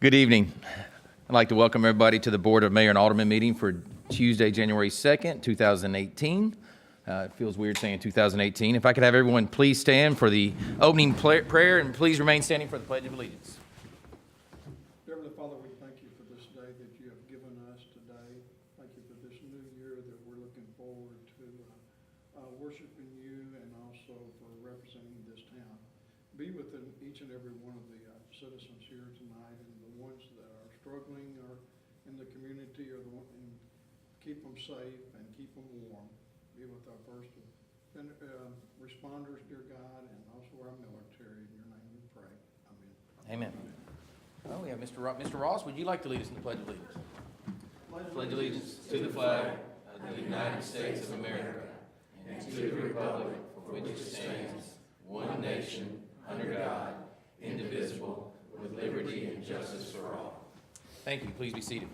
Good evening. I'd like to welcome everybody to the Board of Mayor and Alderman meeting for Tuesday, January 2nd, 2018. It feels weird saying 2018. If I could have everyone please stand for the opening prayer, and please remain standing for the Pledge of Allegiance. Heavenly Father, we thank you for this day that you have given us today. Thank you for this new year that we're looking forward to worshiping you and also for representing this town. Be with each and every one of the citizens here tonight, and the ones that are struggling or in the community, or and keep them safe and keep them warm. Be with our first responders, dear God, and also our military. In your name we pray. Amen. Amen. Well, we have Mr. Ross, would you like to lead us in the Pledge of Allegiance? Pledge allegiance to the flag of the United States of America and to the republic for which it stands, one nation, under God, indivisible, with liberty and justice for all. Thank you. Please be seated.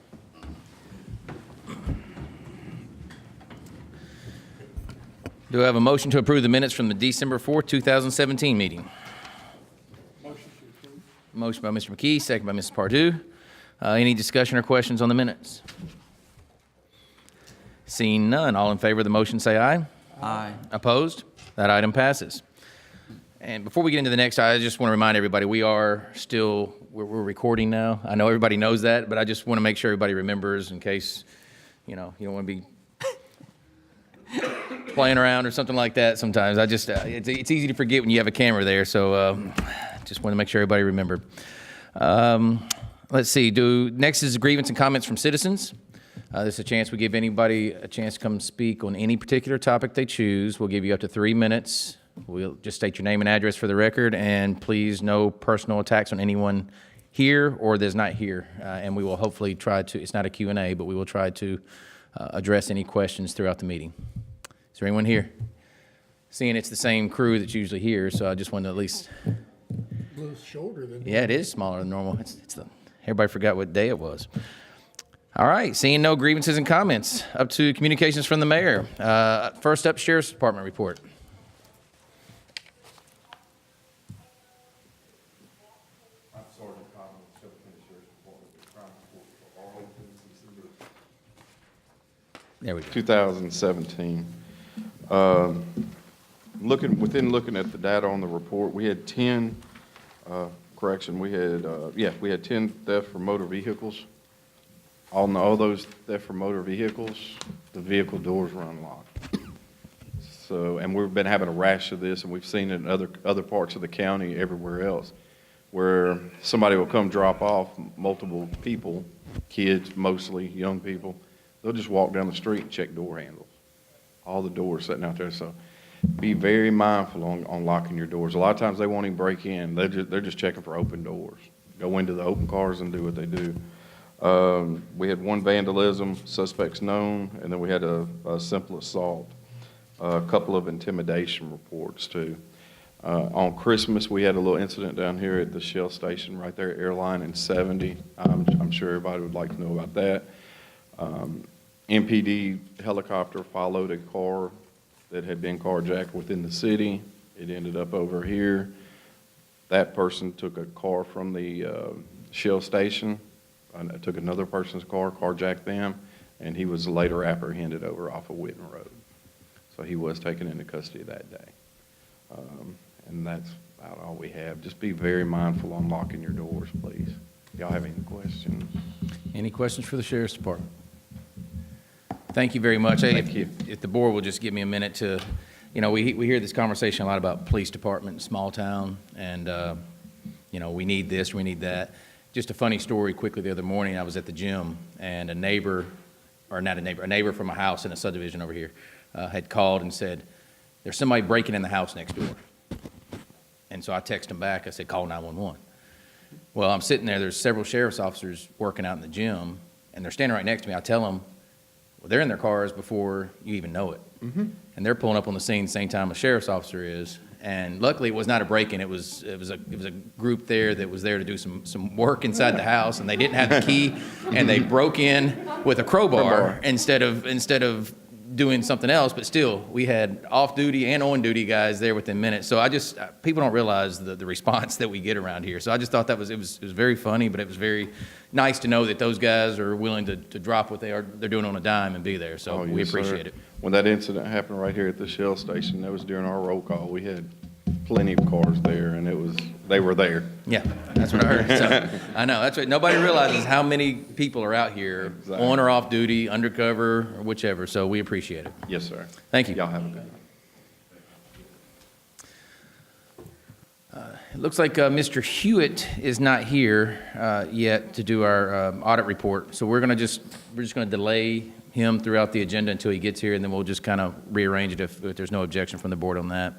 Do I have a motion to approve the minutes from the December 4th, 2017 meeting? Motion to approve. Motion by Mr. McKee, second by Mrs. Pardue. Any discussion or questions on the minutes? Seeing none, all in favor of the motion say aye. Aye. Opposed? That item passes. And before we get into the next, I just want to remind everybody we're recording now. I know everybody knows that, but I just want to make sure everybody remembers in case, you don't want to be playing around or something like that sometimes. It's easy to forget when you have a camera there, so just want to make sure everybody remembered. Let's see, next is grievance and comments from citizens. This is a chance we give anybody a chance to come speak on any particular topic they choose. We'll give you up to 3 minutes. We'll just state your name and address for the record, and please no personal attacks on anyone here or that's not here. And we will hopefully try to, it's not a Q&A, but we will try to address any questions throughout the meeting. Is there anyone here? Seeing it's the same crew that's usually here, so I just wanted to at least... A little shorter than... Yeah, it is smaller than normal. Everybody forgot what day it was. All right, seeing no grievances and comments, up to communications from the mayor. First up, Sheriff's Department report. There we go. 2017. Looking at the data on the report, we had 10, we had 10 theft from motor vehicles. All those theft from motor vehicles, the vehicle doors were unlocked. So, and we've been having a rash of this, and we've seen it in other parts of the county, everywhere else, where somebody will come drop off multiple people, kids mostly, young people. They'll just walk down the street and check door handles. All the doors sitting out there. So be very mindful on locking your doors. A lot of times they won't even break in. They're just checking for open doors. Go into the open cars and do what they do. We had 1 vandalism, suspects known, and then we had a simple assault. A couple of intimidation reports too. On Christmas, we had a little incident down here at the Shell station right there, Airline and 70. I'm sure everybody would like to know about that. MPD helicopter followed a car that had been carjacked within the city. It ended up over here. That person took a car from the Shell station, took another person's car, carjacked them, and he was later apprehended over off of Whitten Road. So he was taken into custody that day. And that's about all we have. Just be very mindful on locking your doors, please. Y'all have any questions? Any questions for the Sheriff's Department? Thank you very much. Thank you. If the board will just give me a minute to, we hear this conversation a lot about police department, small town, and, we need this, we need that. Just a funny story quickly. The other morning I was at the gym, and a neighbor from a house in a subdivision over here had called and said, there's somebody breaking in the house next door. And so I texted him back. I said, call 911. Well, I'm sitting there. There's several sheriff's officers working out in the gym, and they're standing right next to me. I tell them, well, they're in their cars before you even know it. Mm-hmm. And they're pulling up on the scene the same time a sheriff's officer is. And luckily, it was not a break-in. It was a group there that was there to do some work inside the house, and they didn't have the key, and they broke in with a crowbar instead of doing something else, but still, we had off-duty and on-duty guys there within minutes. So people don't realize the response that we get around here. So I just thought it was very funny, but it was very nice to know that those guys are willing to drop what they're doing on a dime and be there. So Oh, we yes, sir. appreciate it. When that incident happened right here at the Shell station, that was during our roll call. We had plenty of cars there, and they were there. Yeah, that's what I heard. So, I know, that's right. Nobody realizes how many people are out here Exactly. on or off duty, undercover, or whichever. So we appreciate it. Yes, sir. Thank you. Y'all have a good night. It looks like Mr. Hewitt is not here yet to do our audit report. So we're just going to delay him throughout the agenda until he gets here, and then we'll just kind of rearrange it if there's no objection from the board on that.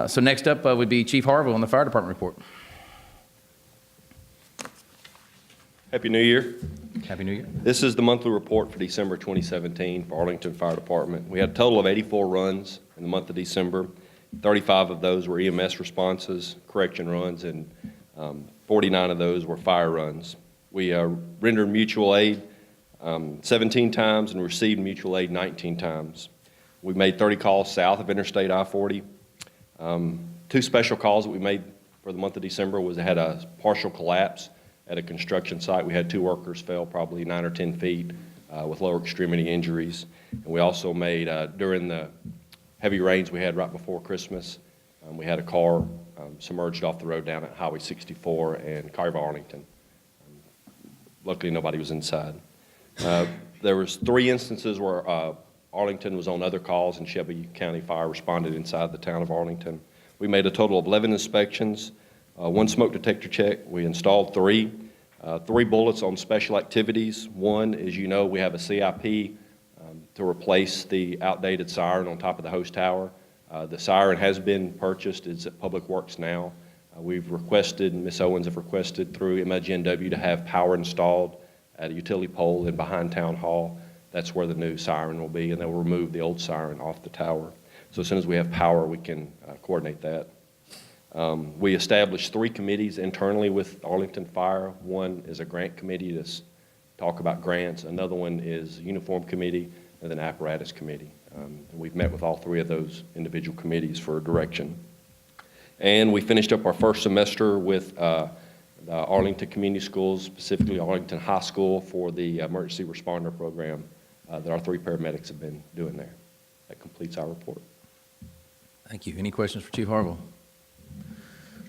So next up would be Chief Harville on the fire department report. Happy New Year. Happy New Year. This is the monthly report for December 2017 for Arlington Fire Department. We had a total of 84 runs in the month of December. 35 of those were EMS responses, correction runs, and 49 of those were fire runs. We rendered mutual aid 17 times and received mutual aid 19 times. We made 30 calls south of Interstate I-40. Two special calls that we made for the month of December was they had a partial collapse at a construction site. We had 2 workers fell probably 9 or 10 feet with lower extremity injuries. And we also made, during the heavy rains we had right before Christmas, we had a car submerged off the road down at Highway 64 and Carver, Arlington. Luckily, nobody was inside. There was 3 instances where Arlington was on other calls and Shelby County Fire responded inside the town of Arlington. We made a total of 11 inspections, 1 smoke detector check. We installed 3 bullets on special activities. One, as you know, we have a CIP to replace the outdated siren on top of the host tower. The siren has been purchased. It's at Public Works now. We've requested, Ms. Owens have requested through MIGNW to have power installed at a utility pole and behind Town Hall. That's where the new siren will be, and they will remove the old siren off the tower. So as soon as we have power, we can coordinate that. We established 3 committees internally with Arlington Fire. One is a grant committee to talk about grants. Another one is a uniform committee, and then apparatus committee. We've met with all 3 of those individual committees for direction. And we finished up our first semester with the Arlington Community Schools, specifically Arlington High School, for the emergency responder program that our 3 paramedics have been doing there. That completes our report. Thank you. Any questions for Chief Harville?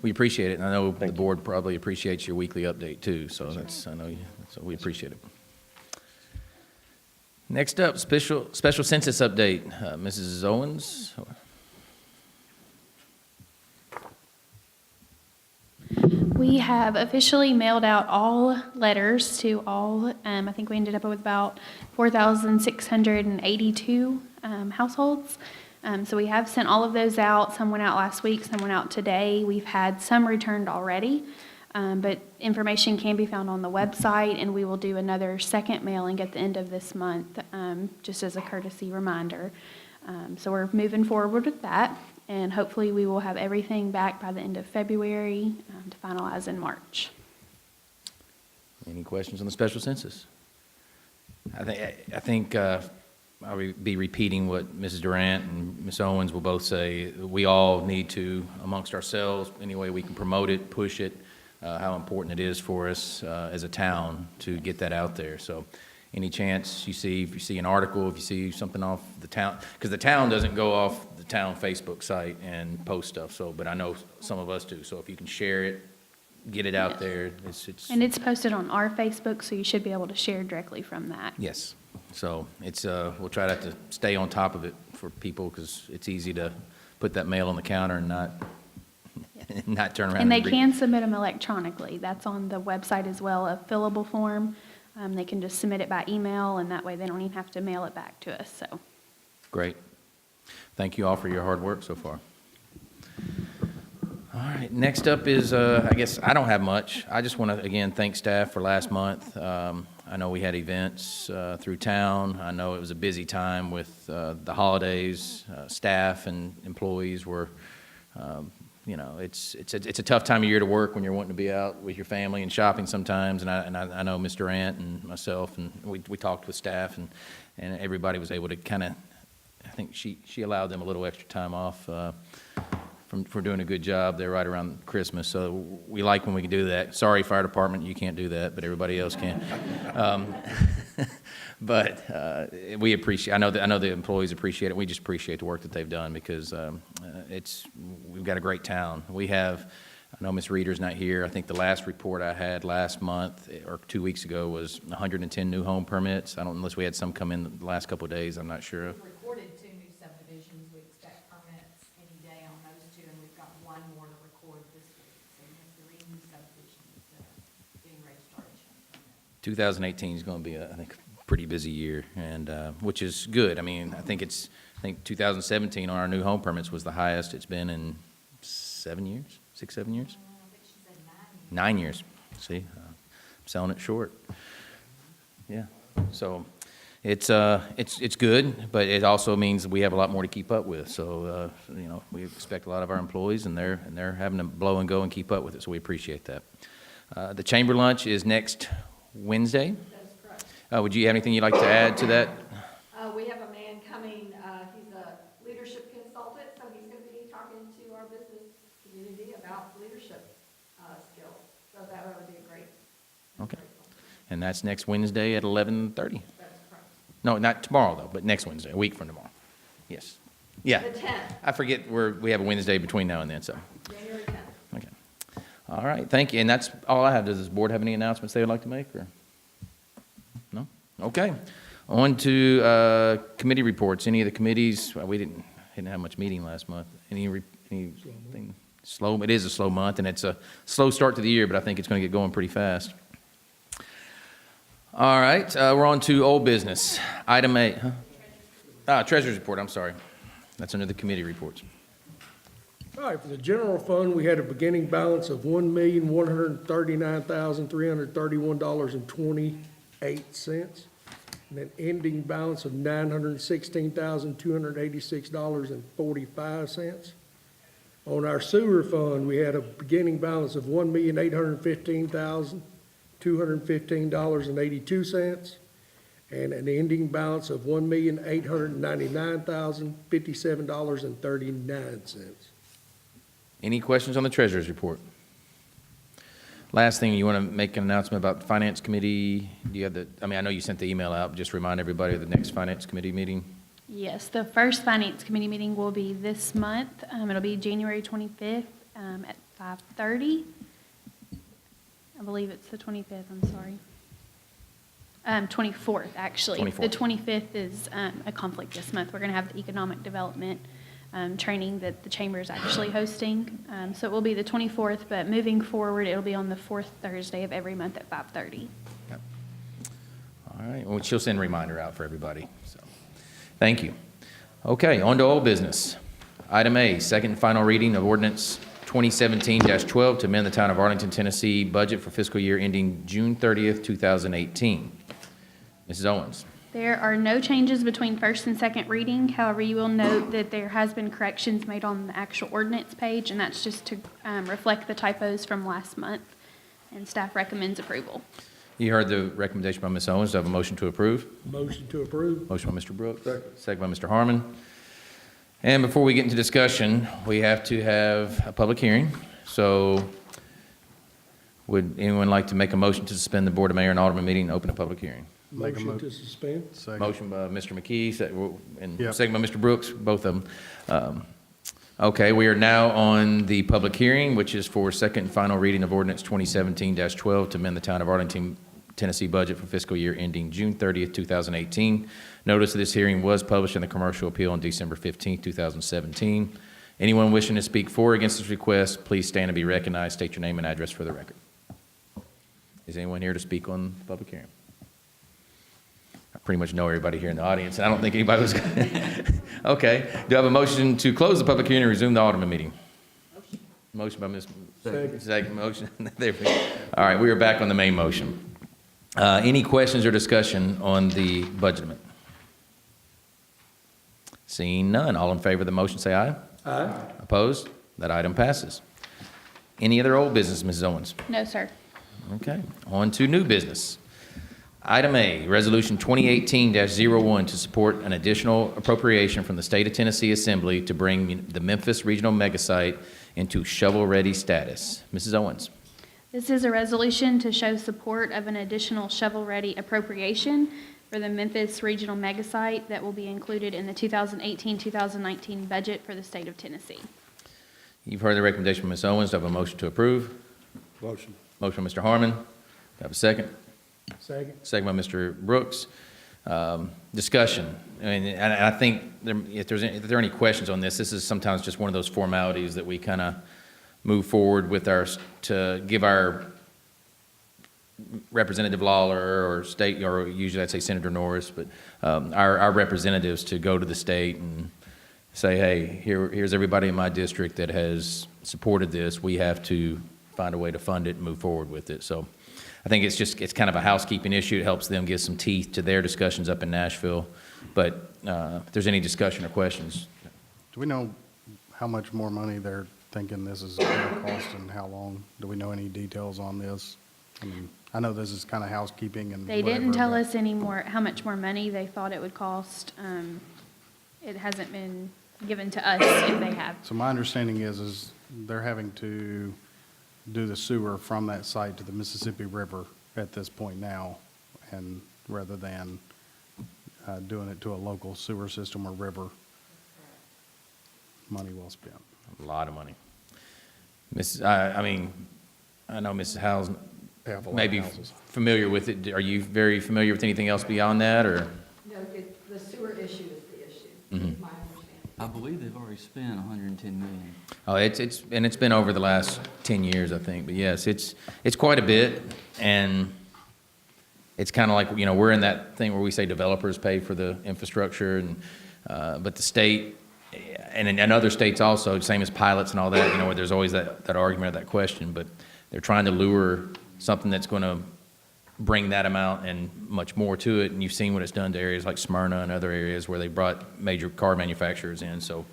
We appreciate it, and I know the board probably appreciates your weekly update too. So so we appreciate it. Next up, special census update. Mrs. Owens. We have officially mailed out all letters to all, I think we ended up with about 4,682 households. So we have sent all of those out. Some went out last week, some went out today. We've had some returned already, but information can be found on the website, and we will do another second mailing at the end of this month, just as a courtesy reminder. So we're moving forward with that, and hopefully we will have everything back by the end of February to finalize in March. Any questions on the special census? I think I'll be repeating what Mrs. Durant and Ms. Owens will both say. We all need to, amongst ourselves, any way we can promote it, push it, how important it is for us as a town to get that out there. So any chance you see, if you see an article, if you see something off the town, because the town doesn't go off the town Facebook site and post stuff, so, but I know some of us do. So if you can share it, get it out there. And it's posted on our Facebook, so you should be able to share directly from that. Yes. So it's, we'll try to stay on top of it for people, because it's easy to put that mail on the counter and not turn around. And they can submit them electronically. That's on the website as well, a fillable form. They can just submit it by email, and that way they don't even have to mail it back to us, so. Great. Thank you all for your hard work so far. All right, next up is, I guess I don't have much. I just want to, again, thank staff for last month. I know we had events through town. I know it was a busy time with the holidays. Staff and employees were, you know, it's a tough time of year to work when you're wanting to be out with your family and shopping sometimes. And I know Mr. Ant and myself, and we talked with staff, and everybody was able to kind of, I think she allowed them a little extra time off for doing a good job there right around Christmas. So we like when we can do that. Sorry, fire department, you can't do that, but everybody else can. But we appreciate. I know the employees appreciate it. We just appreciate the work that they've done, because we've got a great town. We have. I know Ms. Reeder's not here. I think the last report I had last month or 2 weeks ago was 110 new home permits. I don't, unless we had some come in the last couple of days. I'm not sure. We've recorded 2 new subdivisions. We expect permits any day on those 2, and we've got 1 more to record this week. So we have 3 new subdivisions that are getting ready to start issuing permits. 2018 is going to be, I think, a pretty busy year, and which is good. I mean, I think 2017 on our new home permits was the highest it's been in 7 years, 6, 7 years. I think she said 9 9. years. See, I'm selling it short. Yeah. So it's good, but it also means we have a lot more to keep up with. So you know, we expect a lot of our employees, and they're having to blow and go and keep up with it. So we appreciate that. The chamber lunch is next Wednesday. That is correct. Would you have anything you'd like to add to that? We have a man coming, he's a leadership consultant, so he's going to be talking to our business community about leadership skills. So that would be a great. Okay. great one. And that's next Wednesday at 11:30. That's correct. No, not tomorrow though, but next Wednesday, a week from tomorrow. Yes. Yeah. The 10th, I forget we have a Wednesday between now and then, so. January 10th. Okay. All right, thank you. And that's all I have. Does this board have any announcements they would like to make, or? No? Okay. On to committee reports. Any of the committees, well, we didn't have much meeting last month. Anything slow? It is a slow month, and it's a slow start to the year, but I think it's going to get going pretty fast. All right, we're on to old business. Item 8, Treasurer's report, I'm sorry. That's under the committee reports. All right, for the general fund, we had a beginning balance of $1,139,331.28, and an ending balance of $916,286.45. On our sewer fund, we had a beginning balance of $1,815,215.82, and an ending balance of $1,899,057.39. Any questions on the treasurer's report? Last thing, you want to make an announcement about the finance committee? Do you have I know you sent the email out, just remind everybody of the next finance committee meeting. Yes, the first finance committee meeting will be this month. It'll be January 25th at 5:30. I believe it's the 25th, I'm sorry. 24th, actually. 24th. The 25th is a conflict this month. We're going to have the economic development training that the chamber is actually hosting. So it will be the 24th, but moving forward, it'll be on the 4th Thursday of every month at 5:30. Yep. All right, well, she'll send a reminder out for everybody, so, thank you. Okay, on to old business. Item A, second and final reading of ordinance 2017-12 to amend the Town of Arlington, Tennessee budget for fiscal year ending June 30th, 2018. Mrs. Owens. There are no changes between first and second reading. However, you will note that there has been corrections made on the actual ordinance page, and that's just to reflect the typos from last month, and staff recommends approval. You heard the recommendation by Ms. Owens. Do I have a motion to approve? Motion to approve. Motion by Mr. Brooks. Second by Mr. Harmon. And before we get into discussion, we have to have a public hearing. So would anyone like to make a motion to suspend the Board of Mayor and Alderman meeting and open a public hearing? Motion to suspend. Motion by Mr. McKee, and Yep. second by Mr. Brooks, both of them. Okay, we are now on the public hearing, which is for second and final reading of ordinance 2017-12 to amend the Town of Arlington, Tennessee budget for fiscal year ending June 30th, 2018. Notice of this hearing was published in the Commercial Appeal on December 15th, 2017. Anyone wishing to speak for or against this request, please stand and be recognized. State your name and address for the record. Is anyone here to speak on the public hearing? I pretty much know everybody here in the audience, and I don't think anybody was going to. Okay. Do I have a motion to close the public hearing and resume the Alderman meeting? Motion by Ms. Second motion. There we go. All right, we are back on the main motion. Any questions or discussion on the budget amendment? Seeing none, all in favor of the motion say aye. Aye. Opposed? That item passes. Any other old business, Mrs. Owens? No, sir. Okay, on to new business. Item A, Resolution 2018-01 to support an additional appropriation from the State of Tennessee Assembly to bring the Memphis Regional Megasite into shovel-ready status. Mrs. Owens. This is a resolution to show support of an additional shovel-ready appropriation for the Memphis Regional Megasite that will be included in the 2018-2019 budget for the state of Tennessee. You've heard the recommendation from Ms. Owens. Do I have a motion to approve? Motion. Motion by Mr. Harmon. Do I have a second? Second. Second by Mr. Brooks. Discussion. And I think if there are any questions on this, this is sometimes just one of those formalities that we kind of move forward with to give our Representative Lawler or state, or usually I'd say Senator Norris, but our representatives to go to the state and say, hey, here's everybody in my district that has supported this. We have to find a way to fund it and move forward with it. So I think it's kind of a housekeeping issue. It helps them give some teeth to their discussions up in Nashville. But if there's any discussion or questions. Do we know how much more money they're thinking this is going to cost and how long? Do we know any details on this? I mean, I know this is kind of housekeeping and They didn't whatever, tell but- us how much more money they thought it would cost. It hasn't been given to us if they have. So my understanding is they're having to do the sewer from that site to the Mississippi River at this point now, and rather than doing it to a local sewer system or river. Money well spent. A lot of money. I know Mrs. Howes They have a lot of may be houses. familiar with it. Are you very familiar with anything else beyond that, or? No, the sewer issue is the issue, Mhm. is my understanding. I believe they've already spent 110 million. Oh, it's been over the last 10 years, I think. But yes, it's quite a bit, and it's kind of like, we're in that thing where we say developers pay for the infrastructure, and but the state and other states also, same as pilots and all that, where there's always that argument or that question, but they're trying to lure something that's going to bring that amount and much more to it, and you've seen what it's done to areas like Smyrna and other areas where they brought major car manufacturers in. So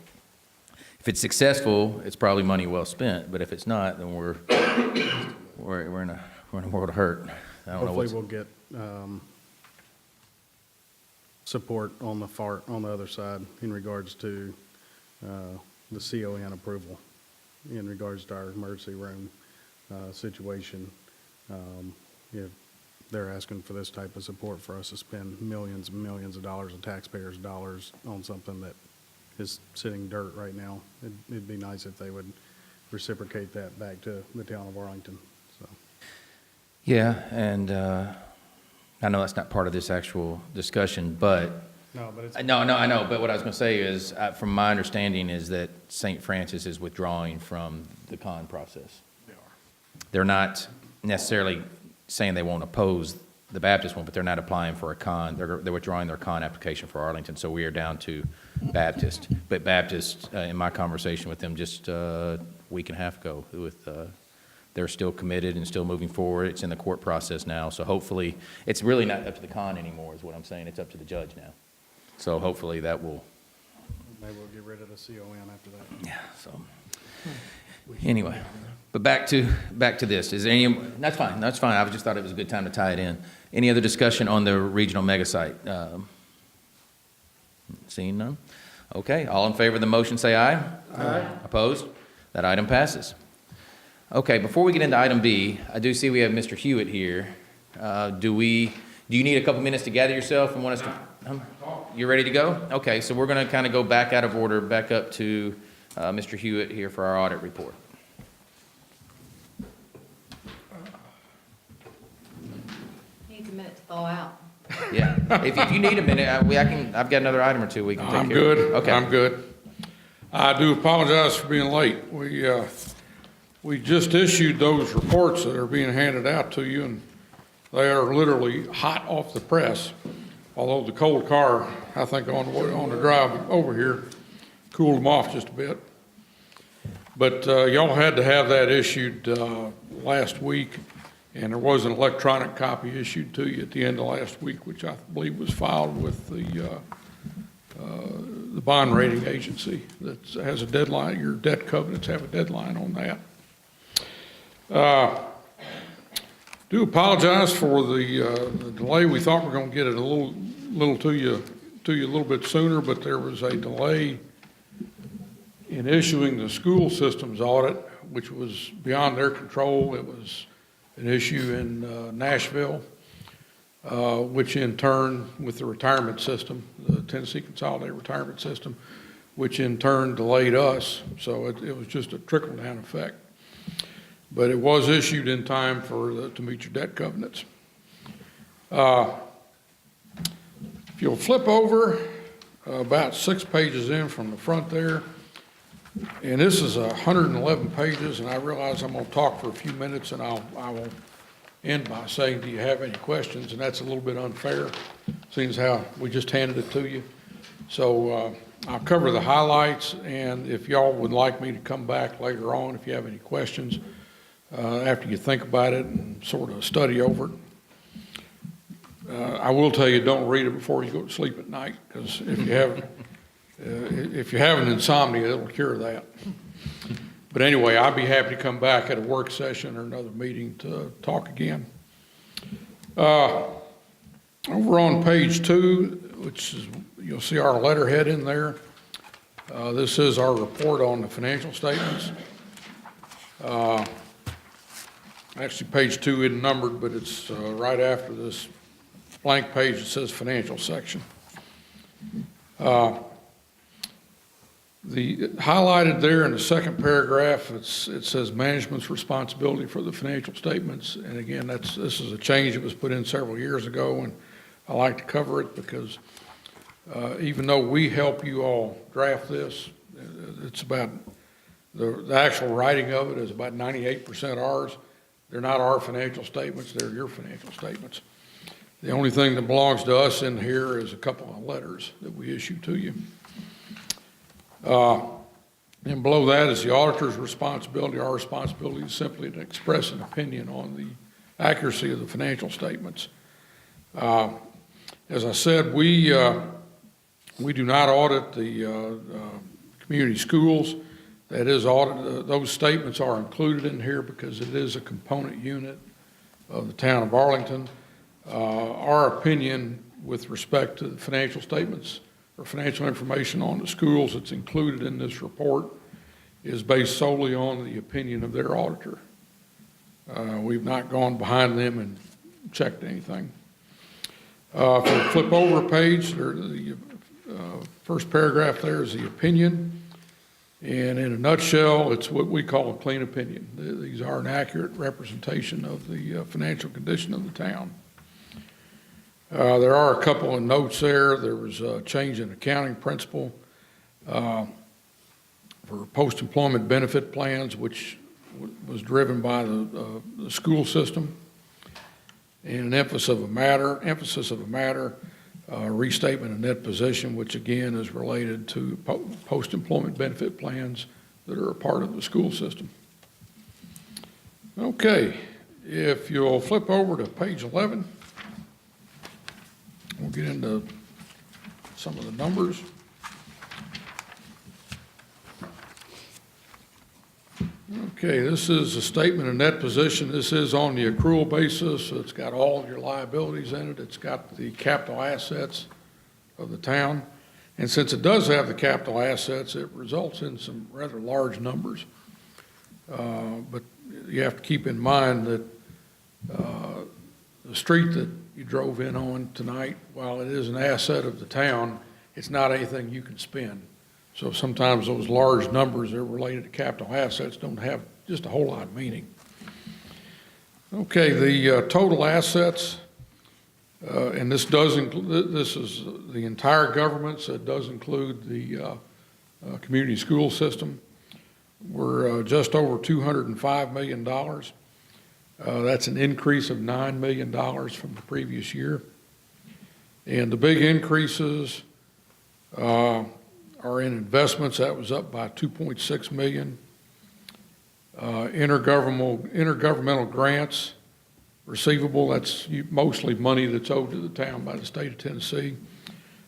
if it's successful, it's probably money well spent, but if it's not, then we're in a world of hurt. I don't know Hopefully what's. we'll get support on the other side in regards to the CON approval, in regards to our emergency room situation. If they're asking for this type of support for us to spend millions and millions of dollars of taxpayers' dollars on something that is sitting dirt right now. It'd be nice if they would reciprocate that back to the town of Arlington, so. Yeah, and I know that's not part of this actual discussion, but No, but it's. No, I know, but what I was going to say is, from my understanding, is that St. Francis is withdrawing from the con process. They are. They're not necessarily saying they won't oppose the Baptist one, but they're not applying for a con. They're withdrawing their con application for Arlington, so we are down to Baptist. But Baptist, in my conversation with them just a week and a half ago, they're still committed and still moving forward. It's in the court process now, so hopefully, it's really not up to the con anymore, is what I'm saying. It's up to the judge now. So hopefully that will. Maybe we'll get rid of the CON after that. Yeah. So anyway, but back to this. Is there any? That's fine. That's fine. I just thought it was a good time to tie it in. Any other discussion on the regional megasite? Seeing none. Okay. All in favor of the motion, say aye. Aye. Opposed? That item passes. Okay. Before we get into item B, I do see we have Mr. Hewitt here. Do you need a couple minutes to gather yourself and want us to? You're ready to go? Okay, so we're going to kind of go back out of order, back up to Mr. Hewitt here for our audit report. Needs a minute to thaw out. Yeah, if you need a minute, I've got another item or two we can take I'm care of. good. Okay. I'm good. I do apologize for being late. We just issued those reports that are being handed out to you, and they are literally hot off the press. Although the cold car, I think on the drive over here, cooled them off just a bit. But y'all had to have that issued last week, and there was an electronic copy issued to you at the end of last week, which I believe was filed with the the bond rating agency that has a deadline. Your debt covenants have a deadline on that. Do apologize for the delay. We thought we were going to get it a little to you a little bit sooner, but there was a delay in issuing the school systems audit, which was beyond their control. It was an issue in Nashville, which in turn, with the retirement system, the Tennessee Consolidated Retirement System, which in turn delayed us. So it was just a trickle-down effect. But it was issued in time to meet your debt covenants. If you'll flip over about 6 pages in from the front there, and this is 111 pages, and I realize I'm going to talk for a few minutes, and I will end by saying, do you have any questions? And that's a little bit unfair, seeing as how we just handed it to you. So I'll cover the highlights, and if y'all would like me to come back later on, if you have any questions, after you think about it and sort of study over it. I will tell you, don't read it before you go to sleep at night, because if you have an insomnia, it'll cure that. But anyway, I'd be happy to come back at a work session or another meeting to talk again. Over on page 2, which is, you'll see our letterhead in there. This is our report on the financial statements. Actually, page 2 isn't numbered, but it's right after this blank page that says financial section. The highlighted there in the second paragraph, it says management's responsibility for the financial statements. And again, this is a change that was put in several years ago, and I like to cover it because even though we help you all draft this, it's about the actual writing of it is about 98% ours. They're not our financial statements, they're your financial statements. The only thing that belongs to us in here is a couple of letters that we issue to you. And below that is the auditor's responsibility. Our responsibility is simply to express an opinion on the accuracy of the financial statements. As I said, we do not audit the community schools. That is, those statements are included in here because it is a component unit of the town of Arlington. Our opinion with respect to the financial statements or financial information on the schools that's included in this report is based solely on the opinion of their auditor. We've not gone behind them and checked anything. If we flip over a page, the first paragraph there is the opinion. And in a nutshell, it's what we call a clean opinion. These are an accurate representation of the financial condition of the town. There are a couple of notes there. There was a change in accounting principle for post-employment benefit plans, which was driven by the school system. And an emphasis of a matter, restatement of net position, which again is related to post-employment benefit plans that are a part of the school system. Okay, if you'll flip over to page 11, we'll get into some of the numbers. Okay, this is a statement of net position. This is on the accrual basis. It's got all of your liabilities in it. It's got the capital assets of the town. And since it does have the capital assets, it results in some rather large numbers. But you have to keep in mind that the street that you drove in on tonight, while it is an asset of the town, it's not anything you can spend. So sometimes those large numbers that are related to capital assets don't have just a whole lot of meaning. Okay, the total assets, and this does include, this is the entire government, so it does include the community school system. We're just over $205 million. That's an increase of $9 million from the previous year. And the big increases are in investments. That was up by $2.6 million. Intergovernmental grants receivable, that's mostly money that's owed to the town by the state of Tennessee.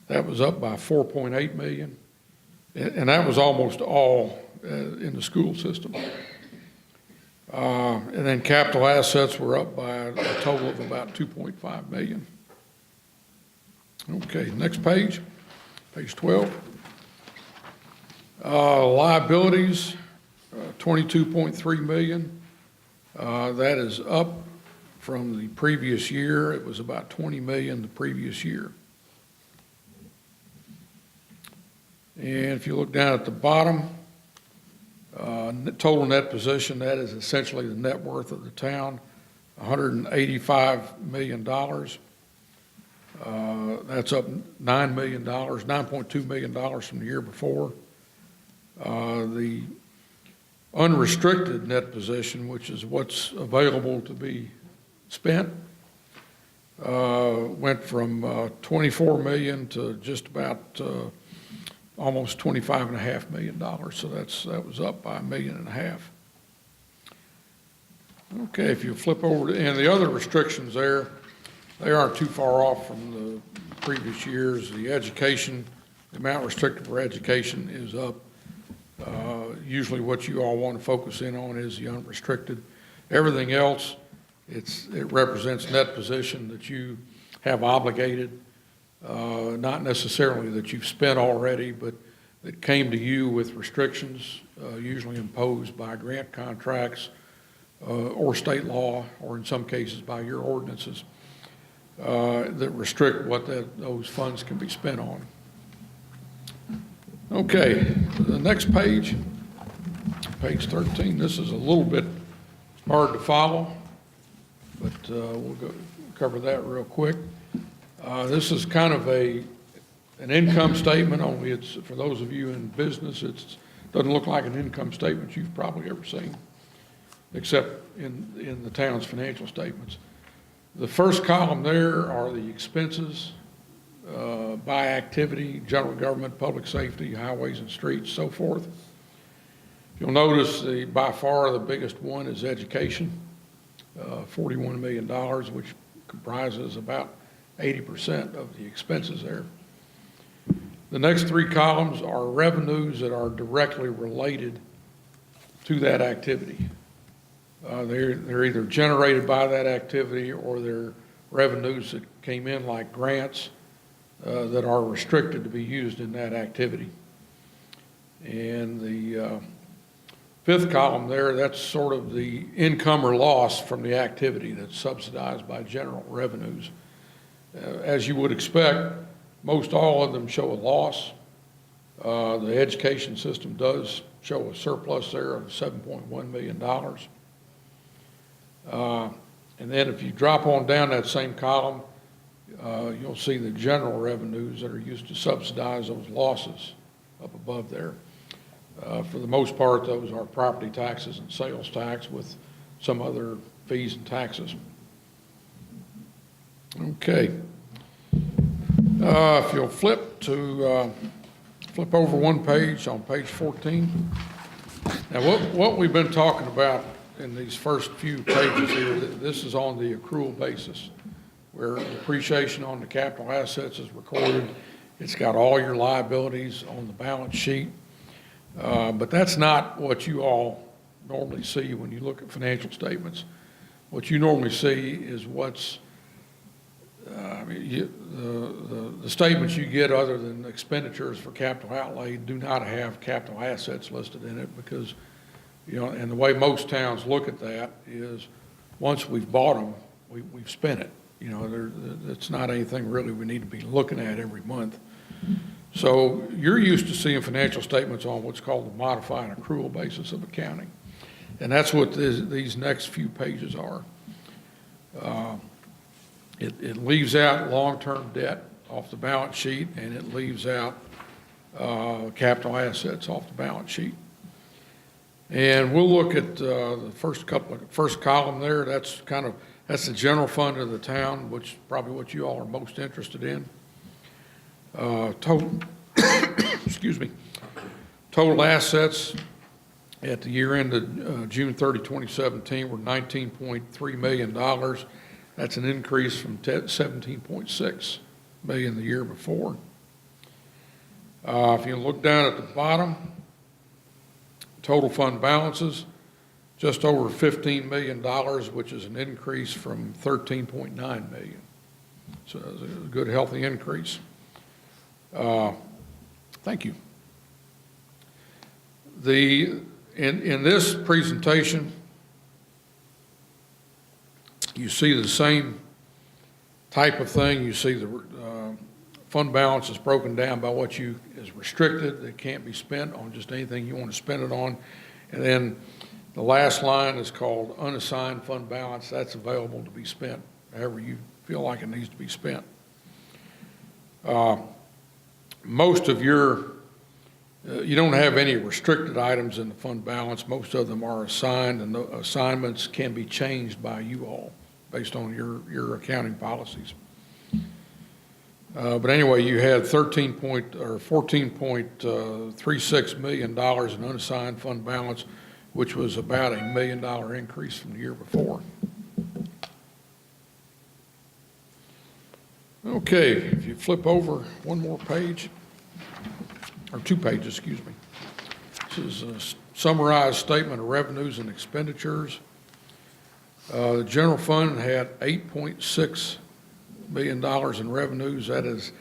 That was up by $4.8 million. And that was almost all in the school system. And then capital assets were up by a total of about 2.5 million. Okay, next page, page 12. Liabilities, 22.3 million. That is up from the previous year. It was about 20 million the previous year. And if you look down at the bottom, total net position, that is essentially the net worth of the town, $185 million. That's up $9 million, $9.2 million from the year before. The unrestricted net position, which is what's available to be spent, went from 24 million to just about almost $25.5 million. So that was up by $1.5 million. Okay, if you flip over to, and the other restrictions there, they aren't too far off from the previous years. The education, the amount restricted for education is up. Usually what you all want to focus in on is the unrestricted. Everything else, it represents net position that you have obligated, not necessarily that you've spent already, but that came to you with restrictions, usually imposed by grant contracts or state law, or in some cases by your ordinances, that restrict what those funds can be spent on. Okay, the next page, page 13, this is a little bit hard to follow, but we'll cover that real quick. This is kind of an income statement, only it's, for those of you in business, it doesn't look like an income statement you've probably ever seen, except in the town's financial statements. The first column there are the expenses by activity, general government, public safety, highways and streets, so forth. You'll notice by far the biggest one is education, $41 million, which comprises about 80% of the expenses there. The next three columns are revenues that are directly related to that activity. They're either generated by that activity or they're revenues that came in like grants that are restricted to be used in that activity. And the fifth column there, that's sort of the income or loss from the activity that's subsidized by general revenues. As you would expect, most all of them show a loss. The education system does show a surplus there of $7.1 million. And then if you drop on down that same column, you'll see the general revenues that are used to subsidize those losses up above there. For the most part, those are property taxes and sales tax with some other fees and taxes. Okay. If you'll flip over one page on page 14. Now, what we've been talking about in these first few pages here, this is on the accrual basis, where depreciation on the capital assets is recorded. It's got all your liabilities on the balance sheet. But that's not what you all normally see when you look at financial statements. What you normally see is what's, the statements you get other than expenditures for capital outlay do not have capital assets listed in it because, and the way most towns look at that is once we've bought them, we've spent it. It's not anything really we need to be looking at every month. So you're used to seeing financial statements on what's called the modified accrual basis of accounting. And that's what these next few pages are. It leaves out long-term debt off the balance sheet, and it leaves out capital assets off the balance sheet. And we'll look at the first column there. That's the general fund of the town, which is probably what you all are most interested in. Total, excuse me, total assets at the year end of June 30, 2017 were $19.3 million. That's an increase from $17.6 million the year before. If you look down at the bottom, total fund balances, just over $15 million, which is an increase from 13.9 million. So it's a good, healthy increase. Thank you. In this presentation, you see the same type of thing. You see the fund balance is broken down by what is restricted, that can't be spent on just anything you want to spend it on. And then the last line is called unassigned fund balance. That's available to be spent however you feel like it needs to be spent. Most of you don't have any restricted items in the fund balance. Most of them are assigned, and the assignments can be changed by you all based on your accounting policies. But anyway, you had $14.36 million in unassigned fund balance, which was about $1 million increase from the year before. Okay, if you flip over one more page, or 2 pages, excuse me. This is a summarized statement of revenues and expenditures. The general fund had $8.6 million in revenues. That is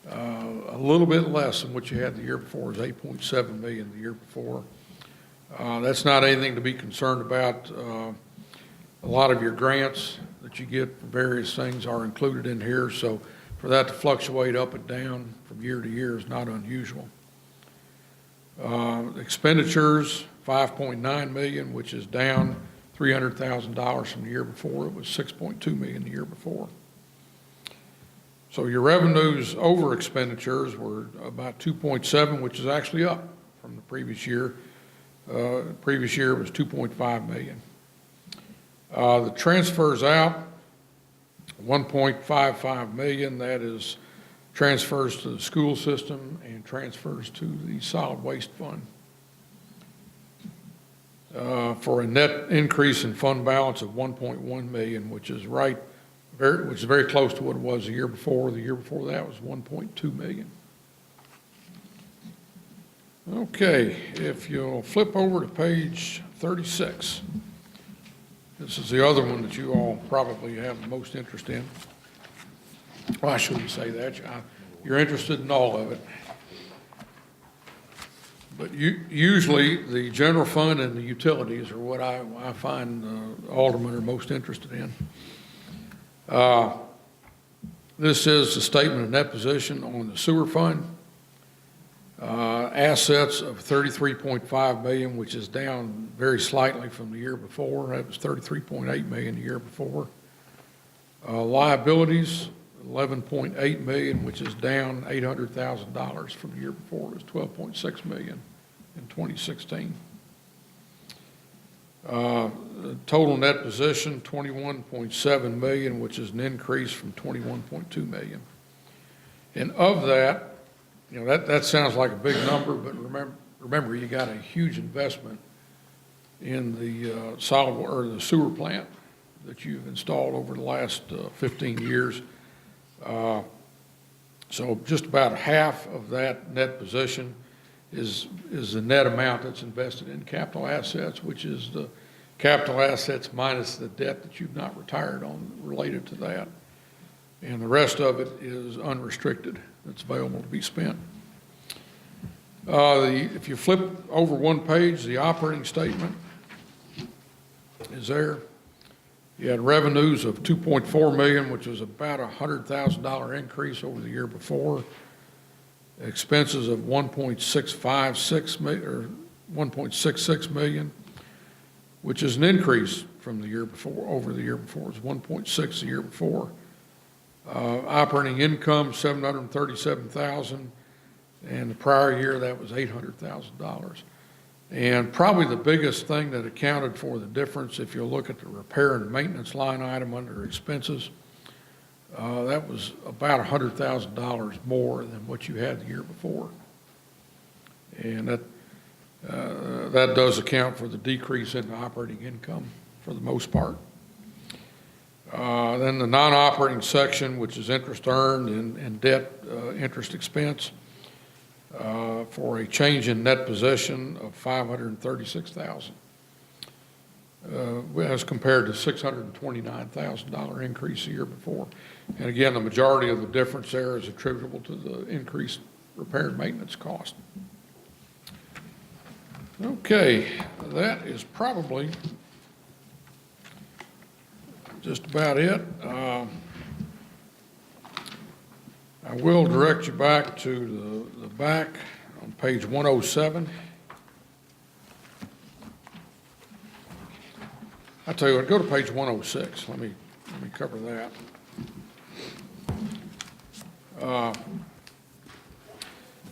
a little bit less than what you had the year before. It was $8.7 million the year before. That's not anything to be concerned about. A lot of your grants that you get for various things are included in here, so for that to fluctuate up and down from year to year is not unusual. Expenditures, $5.9 million, which is down $300,000 from the year before. It was $6.2 million the year before. So your revenues over expenditures were about 2.7, which is actually up from the previous year. Previous year was 2.5 million. The transfers out, 1.55 million. That is transfers to the school system and transfers to the solid waste fund. For a net increase in fund balance of 1.1 million, which is very close to what it was the year before. The year before that was 1.2 million. Okay, if you'll flip over to page 36. This is the other one that you all probably have the most interest in. Well, I shouldn't say that. You're interested in all of it. But usually the general fund and the utilities are what I find aldermen are most interested in. This is the statement of net position on the sewer fund. Assets of 33.5 million, which is down very slightly from the year before. That was 33.8 million the year before. Liabilities, 11.8 million, which is down $800,000 from the year before. It was 12.6 million in 2016. Total net position, 21.7 million, which is an increase from 21.2 million. And of that, that sounds like a big number, but remember you got a huge investment in the the sewer plant that you've installed over the last 15 years. So just about half of that net position is the net amount that's invested in capital assets, which is the capital assets minus the debt that you've not retired on related to that. And the rest of it is unrestricted. It's available to be spent. If you flip over one page, the operating statement is there. You had revenues of 2.4 million, which was about a $100,000 increase over the year before. Expenses of 1.656 million, or 1.66 million, which is an increase from the year before, over the year before. It was 1.6 the year before. Operating income, 737,000, and the prior year that was $800,000. And probably the biggest thing that accounted for the difference, if you look at the repair and maintenance line item under expenses, that was about $100,000 more than what you had the year before. And that does account for the decrease in the operating income for the most part. Then the non-operating section, which is interest earned and debt interest expense. for a change in net possession of $536,000, as compared to $629,000 increase the year before. And again, the majority of the difference there is attributable to the increased repair and maintenance cost. Okay, that is probably just about it. I will direct you back to the back on page 107. I tell you what, go to page 106. Let me cover that.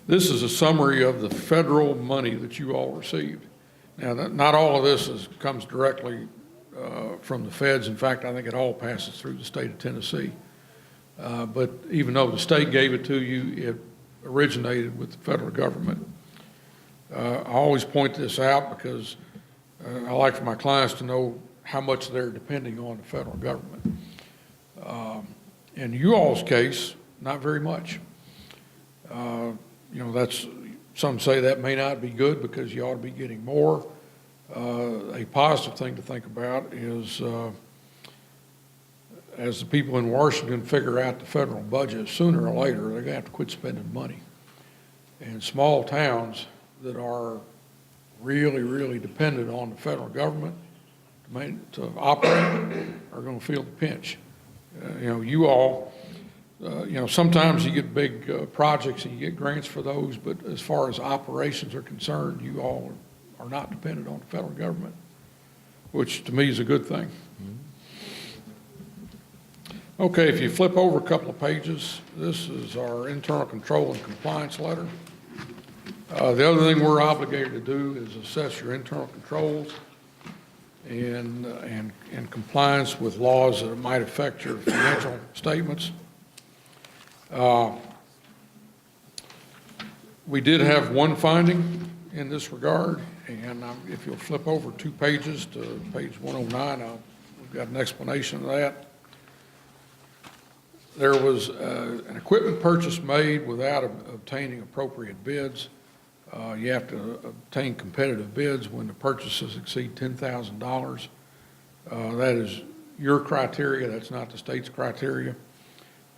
This is a summary of the federal money that you all received. Now, not all of this comes directly from the feds. In fact, I think it all passes through the state of Tennessee. But even though the state gave it to you, it originated with the federal government. I always point this out because I like for my clients to know how much they're depending on the federal government. In you all's case, not very much. Some say that may not be good because you ought to be getting more. A positive thing to think about is as the people in Washington figure out the federal budget, sooner or later, they're going to have to quit spending money. And small towns that are really, really dependent on the federal government to operate are going to feel the pinch. You all, sometimes you get big projects and you get grants for those, but as far as operations are concerned, you all are not dependent on the federal government, which to me is a good thing. Okay, if you flip over a couple of pages, this is our internal control and compliance letter. The other thing we're obligated to do is assess your internal controls and compliance with laws that might affect your financial statements. We did have one finding in this regard, and if you'll flip over 2 pages to page 109, we've got an explanation of that. There was an equipment purchase made without obtaining appropriate bids. You have to obtain competitive bids when the purchases exceed $10,000. That is your criteria, that's not the state's criteria.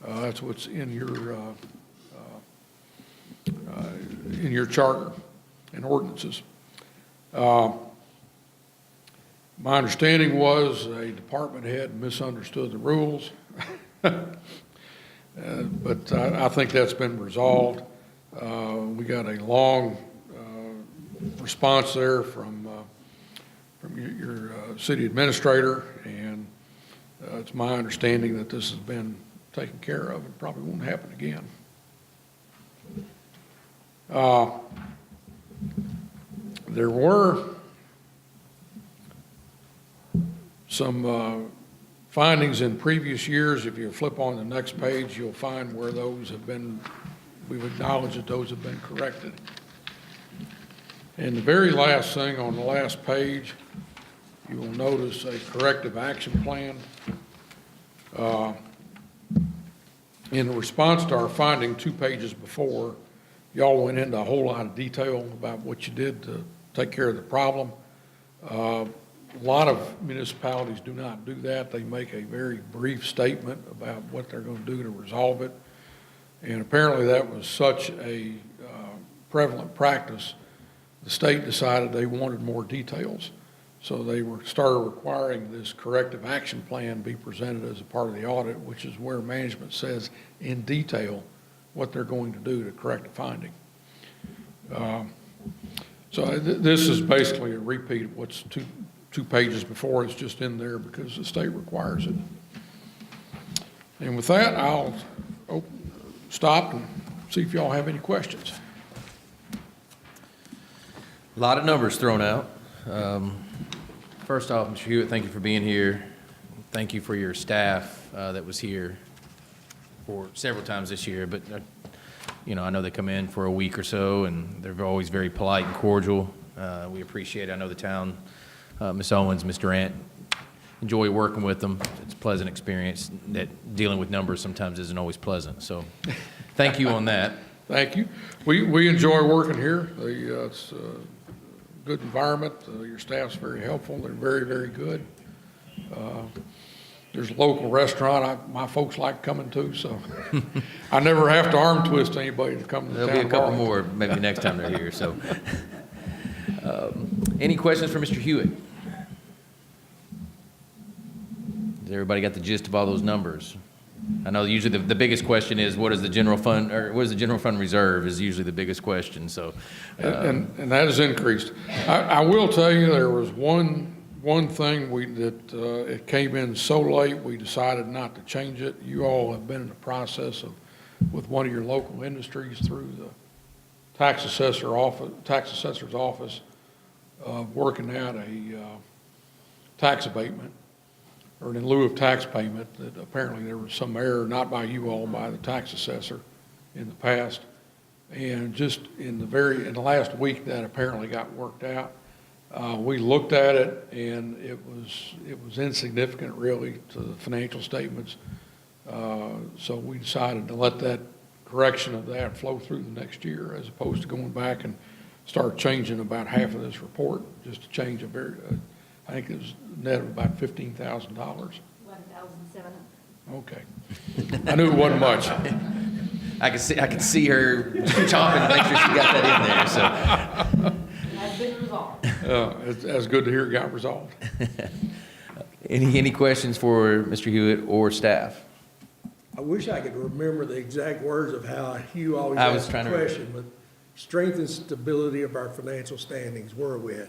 That's what's in your charter and ordinances. My understanding was a department head misunderstood the rules. But I think that's been resolved. We got a long response there from your city administrator, and it's my understanding that this has been taken care of and probably won't happen again. There were some findings in previous years. If you flip on the next page, you'll find where those have been, we've acknowledged that those have been corrected. And the very last thing on the last page, you will notice a corrective action plan. In response to our finding 2 pages before, y'all went into a whole lot of detail about what you did to take care of the problem. A lot of municipalities do not do that. They make a very brief statement about what they're going to do to resolve it. And apparently that was such a prevalent practice, the state decided they wanted more details. So they started requiring this corrective action plan be presented as a part of the audit, which is where management says in detail what they're going to do to correct a finding. So this is basically a repeat of what's two pages before. It's just in there because the state requires it. And with that, I'll stop and see if y'all have any questions. A lot of numbers thrown out. First off, Mr. Hewitt, thank you for being here. Thank you for your staff that was here for several times this year. But, I know they come in for a week or so, and they're always very polite and cordial. We appreciate it. I know the town, Ms. Owens, Ms. Durant, enjoy working with them. It's a pleasant experience. That dealing with numbers sometimes isn't always pleasant. So thank you on that. Thank you. We enjoy working here. It's a good environment. Your staff's very helpful. They're very, very good. There's a local restaurant my folks like coming to, so I never have to arm twist anybody to come to the town. There'll be a couple of more maybe next time they're here, so. Any questions for Mr. Hewitt? Has everybody got the gist of all those numbers? I know usually the biggest question is what is the general fund, or what is the general fund reserve is usually the biggest question, so. And that has increased. I will tell you, there was one thing it came in so late, we decided not to change it. You all have been in the process with one of your local industries through the tax assessor's office, working out a tax abatement, or in lieu of tax payment, that apparently there was some error, not by you all, by the tax assessor in the past. And just in the last week, that apparently got worked out. We looked at it, and it was insignificant, really, to the financial statements. So we decided to let that correction of that flow through the next year, as opposed to going back and start changing about half of this report, just to change I think it was net of about $15,000. $11,700. Okay. I knew it wasn't much. I could see her chopping to make sure she got that in there, so. Has been resolved. It's good to hear it got resolved. Any questions for Mr. Hewitt or staff? I wish I could remember the exact words of how Hugh always I was asked trying the to- question, but strength and stability of our financial standings, where are we at?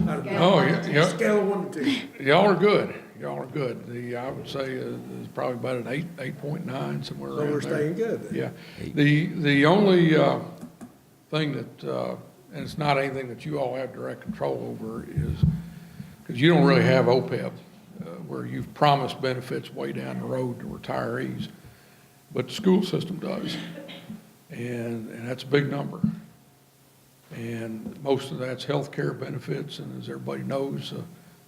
Oh, yeah. Scale of 1 to 10. Y'all are good. Y'all are good. I would say it's probably about an 8.9, somewhere So around there. we're staying good then. Yeah. The only thing that, and it's not anything that you all have direct control over, is, because you don't really have OPEB, where you've promised benefits way down the road to retirees, but the school system does. And that's a big number. And most of that's health care benefits, and as everybody knows,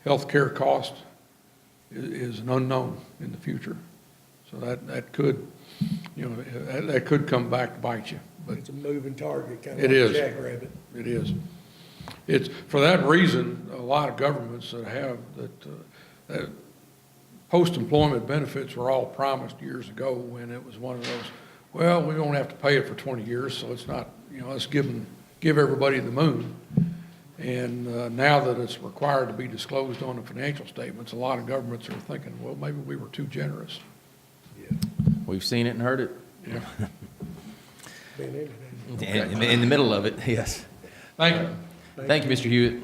health care cost is an unknown in the future. So that could, that could come back to bite you. But It's a moving target, kind of it like is. a jackrabbit. It is. It's, for that reason, a lot of governments that post-employment benefits were all promised years ago, when it was one of those, well, we won't have to pay it for 20 years, so it's not, let's give everybody the moon. And now that it's required to be disclosed on the financial statements, a lot of governments are thinking, well, maybe we were too generous. We've seen it and heard it. Yeah. Been anything. In the middle of it, yes. Thank you. Thank you, Mr. Hewitt.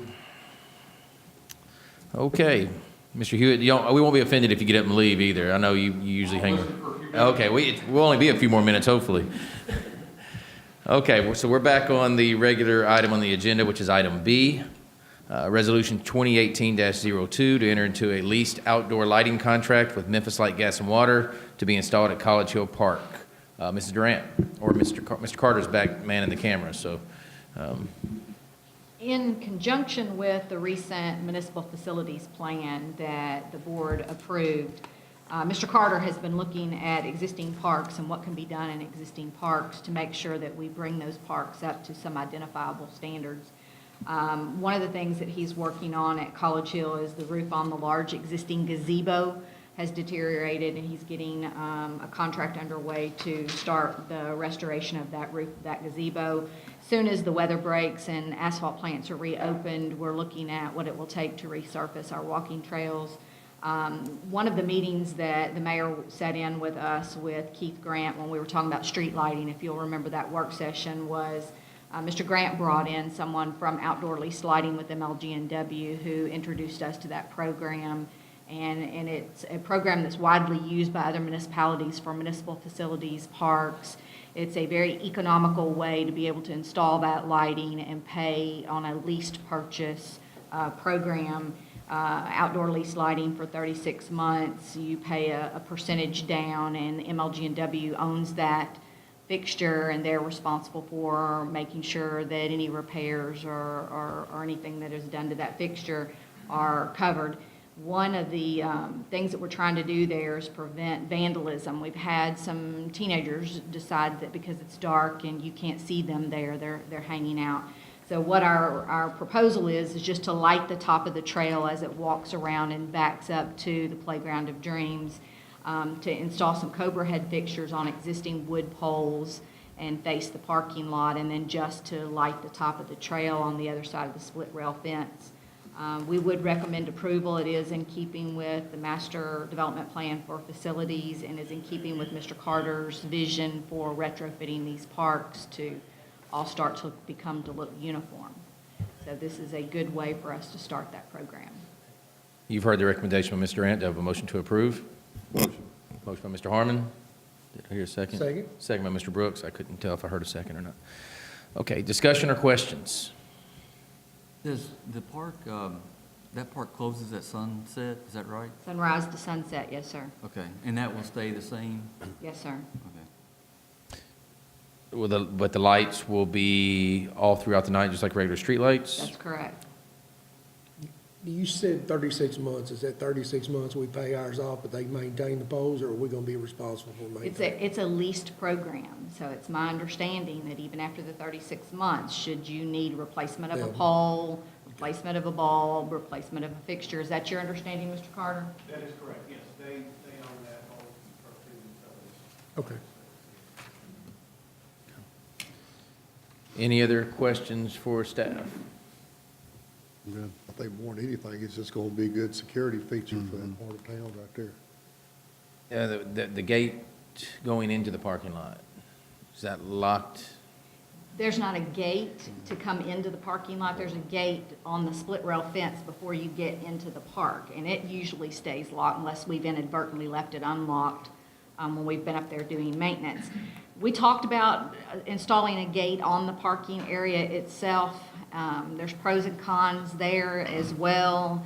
Okay, Mr. Hewitt, we won't be offended if you get up and leave either. I know you usually hang. Okay, we'll only be a few more minutes, hopefully. Okay, so we're back on the regular item on the agenda, which is item B, Resolution 2018-02, to enter into a leased outdoor lighting contract with Memphis Light, Gas, and Water to be installed at College Hill Park. Mrs. Durant, or Mr. Carter's back manning the camera, so. In conjunction with the recent municipal facilities plan that the board approved, Mr. Carter has been looking at existing parks and what can be done in existing parks to make sure that we bring those parks up to some identifiable standards. One of the things that he's working on at College Hill is the roof on the large existing gazebo has deteriorated, and he's getting a contract underway to start the restoration of that roof, that gazebo. Soon as the weather breaks and asphalt plants are reopened, we're looking at what it will take to resurface our walking trails. One of the meetings that the mayor sat in with us with Keith Grant when we were talking about street lighting, if you'll remember that work session, was Mr. Grant brought in someone from Outdoor Lease Lighting with MLGNW who introduced us to that program. And it's a program that's widely used by other municipalities for municipal facilities, parks. It's a very economical way to be able to install that lighting and pay on a leased purchase program. Outdoor lease lighting for 36 months, you pay a percentage down, and MLGNW owns that fixture, and they're responsible for making sure that any repairs or anything that is done to that fixture are covered. One of the things that we're trying to do there is prevent vandalism. We've had some teenagers decide that because it's dark and you can't see them there, they're hanging out. So what our proposal is just to light the top of the trail as it walks around and backs up to the Playground of Dreams, to install some Cobra head fixtures on existing wood poles and face the parking lot, and then just to light the top of the trail on the other side of the split rail fence. We would recommend approval. It is in keeping with the master development plan for facilities and is in keeping with Mr. Carter's vision for retrofitting these parks to all start to become to look uniform. So this is a good way for us to start that program. You've heard the recommendation by Mr. Ant. Do I have a motion to approve? Motion by Mr. Harmon. Did I hear a second? Second. Second by Mr. Brooks. I couldn't tell if I heard a second or not. Okay, discussion or questions? Does the park, that park closes at sunset, is that right? Sunrise to sunset, yes, sir. Okay, and that will stay the same? Yes, sir. Okay. But the lights will be all throughout the night, just like regular street lights? That's correct. You said 36 months. Is that 36 months we pay ours off, but they maintain the poles, or are we going to be responsible for maintaining? It's a leased program, so it's my understanding that even after the 36 months, should you need replacement of a Yeah. pole, replacement of a bulb, replacement of a fixture, is that your understanding, Mr. Carter? That is correct, yes. They own that whole perpetuity. Okay. Any other questions for staff? Good. I think more than anything, it's just gonna be a good security feature for that part of town right there. The gate going into the parking lot, is that locked? There's not a gate to come into the parking lot. There's a gate on the split rail fence before you get into the park, and it usually stays locked unless we've inadvertently left it unlocked when we've been up there doing maintenance. We talked about installing a gate on the parking area itself. There's pros and cons there as well.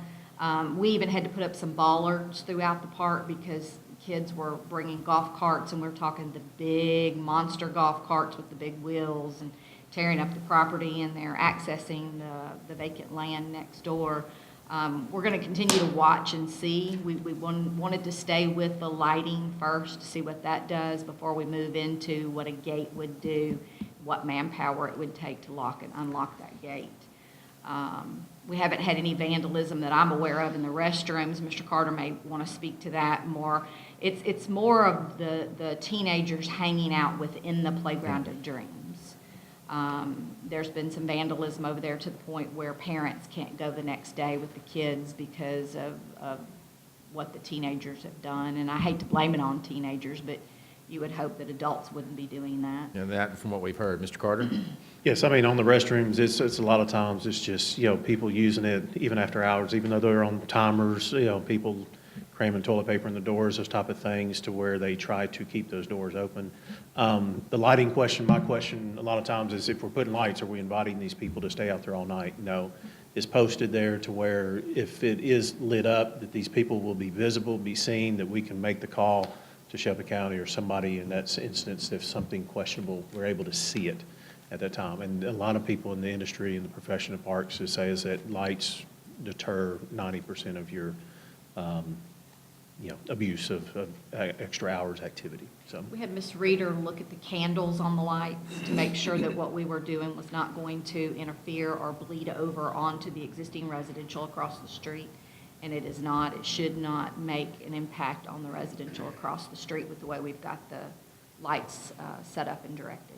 We even had to put up some bollards throughout the park because kids were bringing golf carts, and we're talking the big monster golf carts with the big wheels and tearing up the property, and they're accessing the vacant land next door. We're going to continue to watch and see. We wanted to stay with the lighting first to see what that does before we move into what a gate would do, what manpower it would take to lock and unlock that gate. We haven't had any vandalism that I'm aware of in the restrooms. Mr. Carter may want to speak to that more. It's more of the teenagers hanging out within the Playground of Dreams. There's been some vandalism over there to the point where parents can't go the next day with the kids because of what the teenagers have done. And I hate to blame it on teenagers, but you would hope that adults wouldn't be doing that. Yeah, that from what we've heard. Mr. Carter? Yes, I mean, on the restrooms, it's a lot of times, it's just, people using it even after hours, even though they're on timers, people cramming toilet paper in the doors, those type of things, to where they try to keep those doors open. The lighting question, my question a lot of times is, if we're putting lights, are we inviting these people to stay out there all night? No. It's posted there to where if it is lit up, that these people will be visible, be seen, that we can make the call to Shelby County or somebody in that instance if something questionable, we're able to see it at that time. And a lot of people in the industry and the profession of parks would say is that lights deter 90% of your abuse of extra hours activity. So We had Ms. Reeder look at the candles on the lights to make sure that what we were doing was not going to interfere or bleed over onto the existing residential across the street. And it is not. It should not make an impact on the residential across the street with the way we've got the lights set up and directed.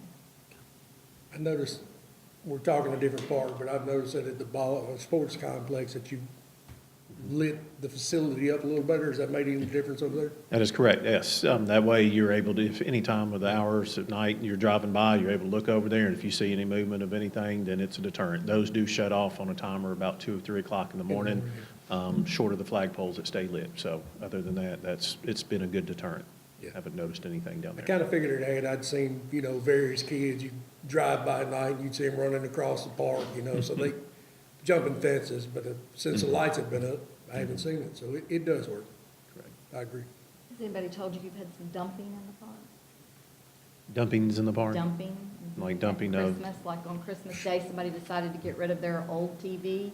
I noticed, we're talking a different park, but I've noticed that at the sports complex that you lit the facility up a little better. Has that made any difference over there? that is correct, yes. That way you're able to, if any time of the hours at night you're driving by, you're able to look over there, and if you see any movement of anything, then it's a deterrent. Those do shut off on a timer about 2 or 3 o'clock in the morning, short of the flagpoles that stay lit. So other than that, it's been a good deterrent. Yeah. Haven't noticed anything down I there. kind of figured it had. I'd seen, various kids, you drive by at night and you'd see them running across the park, so they jumping fences, but since the lights have been up, I haven't seen it, so it does work. Correct. I agree. Has anybody told you you've had some dumping in the park? Dumpings in the park? Dumping? Like dumping At of- Christmas, like on Christmas Day, somebody decided to get rid of their old TV,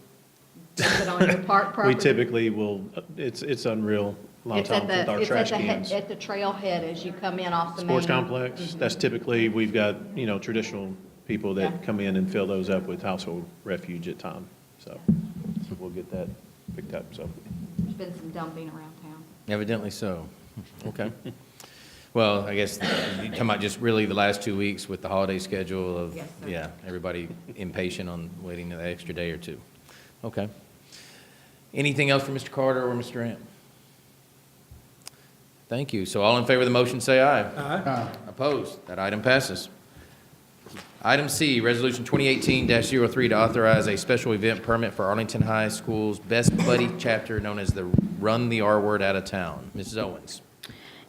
Is it on your park property? We typically will, it's unreal, a lot of It's at times with our the, trash it's at the, cans. at the trailhead as you come in off the main. Sports complex, that's typically, we've got, traditional people Yeah. that come in and fill those up with household refuge at time. So we'll get that picked up, so. There's been some dumping around town. Evidently so. Okay. Well, I guess you're talking about just really the last 2 weeks with the holiday schedule of, Yes, sir. yeah, everybody impatient on waiting an extra day or two. Okay. Anything else for Mr. Carter or Mr. Amp? Thank you. So all in favor of the motion, say aye. Aye. Opposed? That item passes. Item C, Resolution 2018-03 to authorize a special event permit for Arlington High School's Best Buddy chapter known as the Run the R Word Out of Town. Mrs. Owens.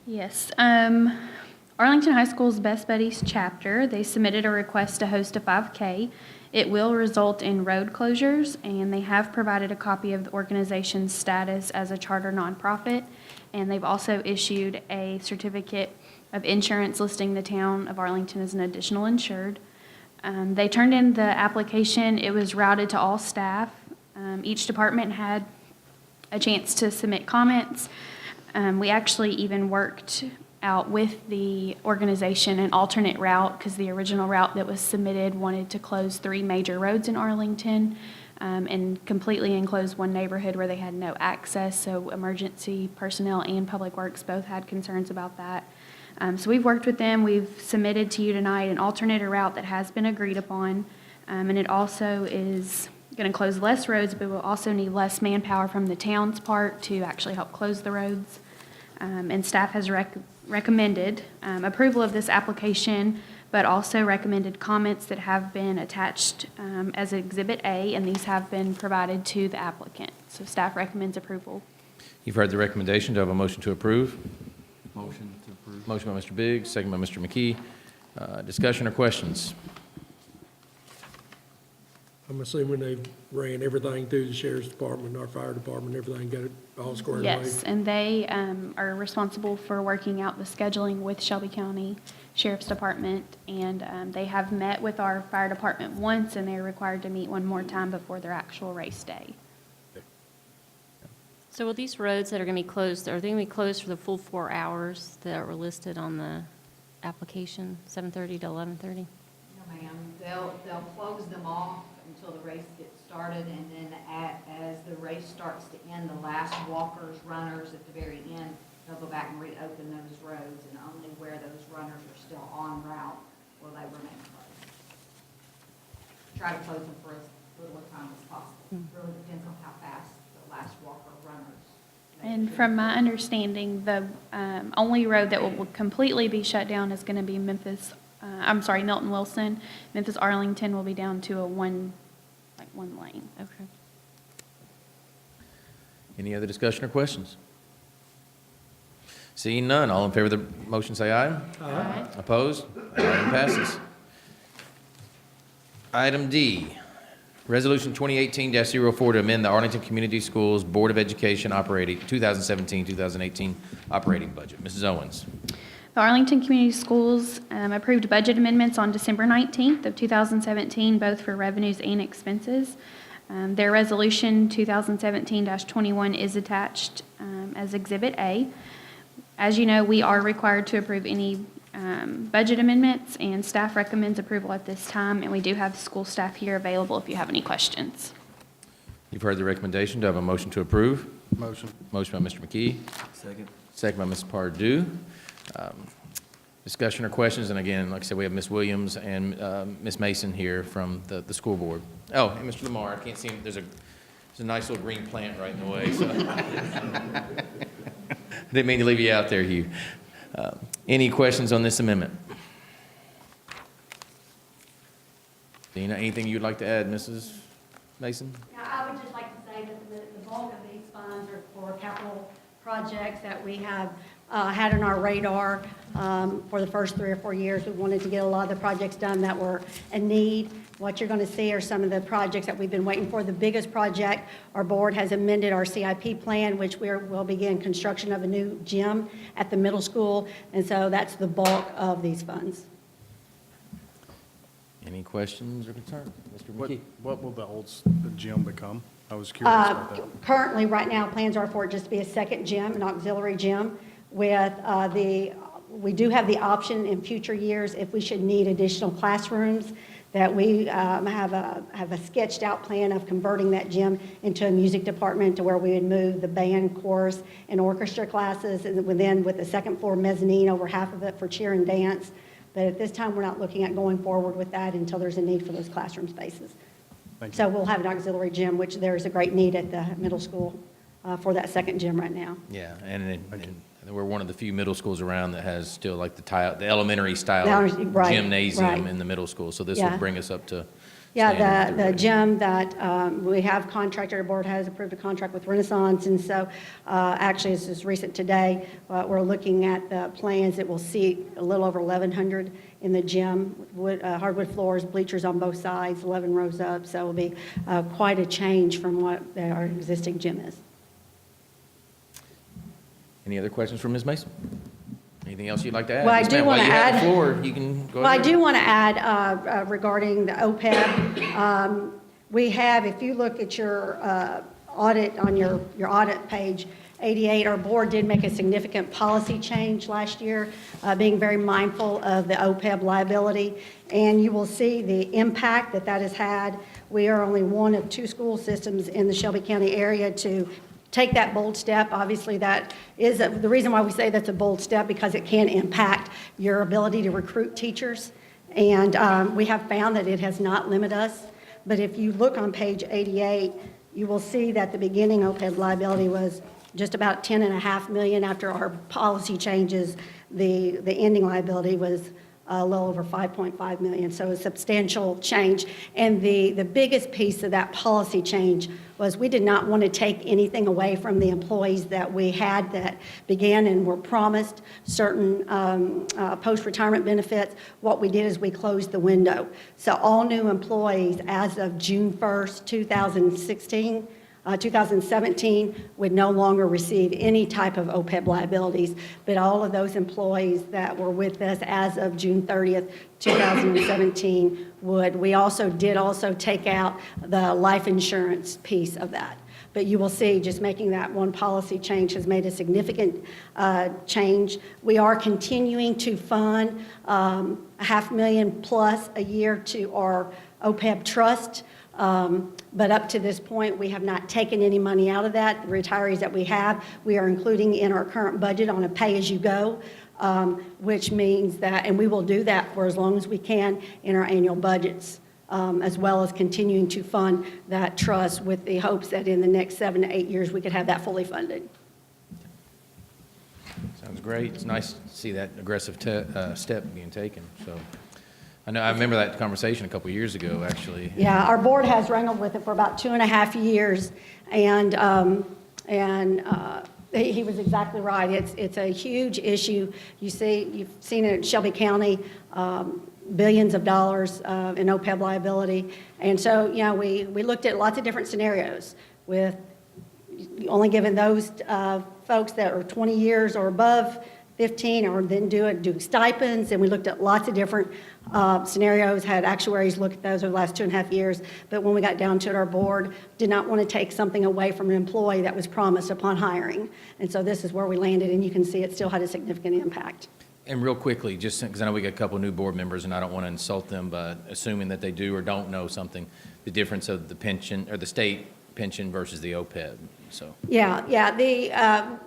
Yes. Arlington High School's Best Buddies chapter, they submitted a request to host a 5K. It will result in road closures, and they have provided a copy of the organization's status as a charter nonprofit, and they've also issued a certificate of insurance listing the town of Arlington as an additional insured. They turned in the application. It was routed to all staff. Each department had a chance to submit comments. We actually even worked out with the organization an alternate route because the original route that was submitted wanted to close 3 major roads in Arlington and completely enclose one neighborhood where they had no access. So emergency personnel and public works both had concerns about that. So we've worked with them. We've submitted to you tonight an alternate route that has been agreed upon. And it also is going to close less roads, but we'll also need less manpower from the town's part to actually help close the roads. And staff has recommended approval of this application, but also recommended comments that have been attached as Exhibit A, and these have been provided to the applicant. So staff recommends approval. You've heard the recommendation. Do I have a motion to approve? Motion to approve. Motion by Mr. Biggs, second by Mr. McKee. Discussion or questions? I'm assuming they ran everything through the sheriff's department, our fire department, everything, got it all squared away? Yes, and they are responsible for working out the scheduling with Shelby County Sheriff's Department, and they have met with our fire department once, and they're required to meet one more time before their actual race day. So will these roads that are going to be closed, are they going to be closed for the full 4 hours that were listed on the application, 7:30 to 11:30? No, ma'am. They'll close them off until the race gets started, and then as the race starts to end, the last walkers, runners at the very end, they'll go back and reopen those roads, and only where those runners are still en route will they remain closed. Try to close them for as little a time as possible. Really depends on how fast the last walker runners. And from my understanding, the only road that will completely be shut down is going to be Milton Wilson. Memphis Arlington will be down to one lane. Okay. Any other discussion or questions? Seeing none, all in favor of the motion say aye. Aye. Opposed? Item passes. Item D, Resolution 2018-04 to amend the Arlington Community Schools Board of Education operating 2017-2018 operating budget. Mrs. Owens. The Arlington Community Schools approved budget amendments on December 19th of 2017, both for revenues and expenses. Their resolution 2017-21 is attached as Exhibit A. As you know, we are required to approve any budget amendments, and staff recommends approval at this time, and we do have school staff here available if you have any questions. You've heard the recommendation. Do I have a motion to approve? Motion. Motion by Mr. McKee. Second. Second by Ms. Pardue. Discussion or questions? And again, like I said, we have Ms. Williams and Ms. Mason here from the school board. Oh, and Mr. Lamar, I can't see him. There's a nice little green plant right in the way. So. Didn't mean to leave you out there, Hugh. Any questions on this amendment? Dina, anything you'd like to add, Mrs. Mason? Now, I would just like to say that the bulk of these funds are for capital projects that we have had on our radar for the first 3 or 4 years. We wanted to get a lot of the projects done that were in need. What you're going to see are some of the projects that we've been waiting for. The biggest project, our board has amended our CIP plan, which we'll begin construction of a new gym at the middle school, and so that's the bulk of these funds. Any questions or concerns? Mr. McKee? What will the gym become? I was curious about that. Currently, right now, plans are for it just to be a second gym, an auxiliary gym, with we do have the option in future years, if we should need additional classrooms, that we have a sketched out plan of converting that gym into a music department to where we would move the band, chorus, and orchestra classes, and then with the second floor mezzanine, over half of it for cheer and dance. But at this time, we're not looking at going forward with that until there's a need for those classroom spaces. Thank you. So we'll have an auxiliary gym, which there is a great need at the middle school for that second gym right now. Yeah, and we're one of the few middle schools around that has still like the elementary style Right, gymnasium right. in the middle school. So this Yeah. will bring us up to Yeah, standard. the gym that we have contracted, our board has approved a contract with Renaissance, and so actually, this is recent today, we're looking at the plans that will seat a little over 1,100 in the gym, hardwood floors, bleachers on both sides, 11 rows up, so it'll be quite a change from what our existing gym is. Any other questions from Ms. Mason? Anything else you'd like to add? Well, I Yes, do ma'am. wanna While you have the add- floor, you can go Well, I ahead. do want to add regarding the OPEB, we have, if you look at your audit, on your audit page 88, our board did make a significant policy change last year, being very mindful of the OPEB liability, and you will see the impact that that has had. We are only one of 2 school systems in the Shelby County area to take that bold step. Obviously, that is the reason why we say that's a bold step, because it can impact your ability to recruit teachers. And we have found that it has not limited us. But if you look on page 88, you will see that the beginning OPEB liability was just about $10.5 million. After our policy changes, the ending liability was a little over $5.5 million, so a substantial change. And the biggest piece of that policy change was we did not want to take anything away from the employees that we had that began and were promised certain post-retirement benefits. What we did is we closed the window. So all new employees as of June 1st, 2017 would no longer receive any type of OPEB liabilities, but all of those employees that were with us as of June 30th, 2017 would. We also did take out the life insurance piece of that. But you will see, just making that one policy change has made a significant change. We are continuing to fund $500,000 plus a year to our OPEB trust. But up to this point, we have not taken any money out of that. The retirees that we have, we are including in our current budget on a pay-as-you-go, which means that, and we will do that for as long as we can in our annual budgets, as well as continuing to fund that trust with the hopes that in the next 7 to 8 years, we could have that fully funded. Sounds great. It's nice to see that aggressive step being taken, so. I remember that conversation a couple of years ago, actually. Yeah, our board has wrangled with it for about 2.5 years, and he was exactly right. It's a huge issue. You've seen it in Shelby County, billions of dollars in OPEB liability, and so we looked at lots of different scenarios with only giving those folks that are 20 years or above 15, or then do stipends, and we looked at lots of different scenarios, had actuaries look at those over the last 2.5 years, but when we got down to it, our board did not want to take something away from an employee that was promised upon hiring, and so this is where we landed, and you can see it still had a significant impact. And real quickly, just because I know we got a couple new board members, and I don't want to insult them, but assuming that they do or don't know something, the difference of the pension, or the state pension versus the OPEB, so. Yeah,